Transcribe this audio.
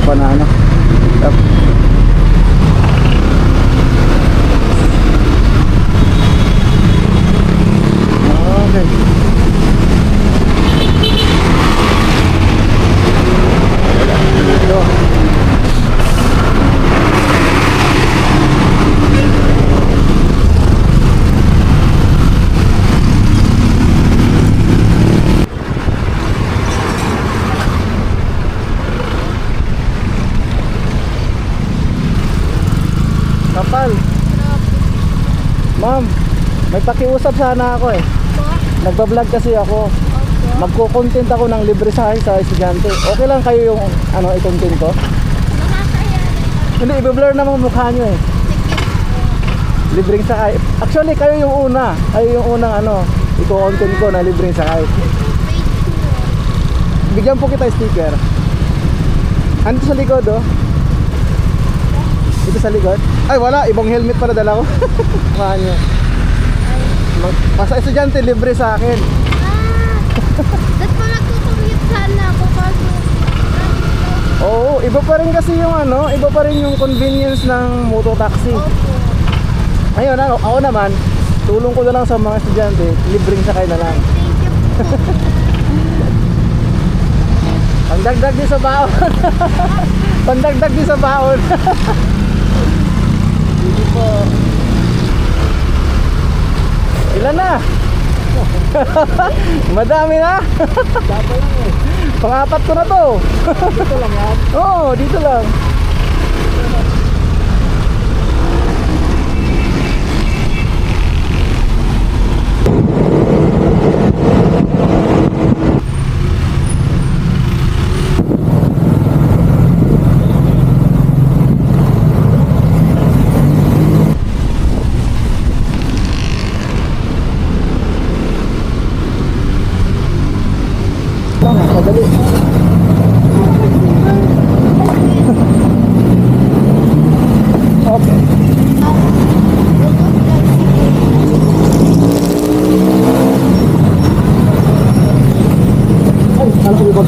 pa na ano. Okay. Dito. Kapal. Ma'am, may pakiusap sana ako eh. Nagbablog kasi ako. Magko-content ako ng libre sa estudyante. Okay lang kayo yung ano i-content ko? Hindi, i-blur naman mukha nyo eh. Libreng sakay. Actually, kayo yung una. Kayo yung unang ano, i-content ko na libreng sakay. Bigyan po kita sticker. Ano sa likod oh? Dito sa likod? Ay wala, ibang helmet para dala ko. Mukha nyo. Masa estudyante, libre sa akin. That's pa nagtutumit sana ako kaso. Oo, iba pa rin kasi yung ano, iba pa rin yung convenience ng mototaxi. Ayun, ako naman, tulong ko na lang sa mga estudyante, libreng sakay na lang. Thank you po. Pangdagdag din sa baon. Pangdagdag din sa baon. Hindi po. Ilan na? Madami na. Dapat lang eh. Pang-apat ko na to. Dito lang yan? Oo, dito lang. Madali. Okay. Ay, alam ko ba?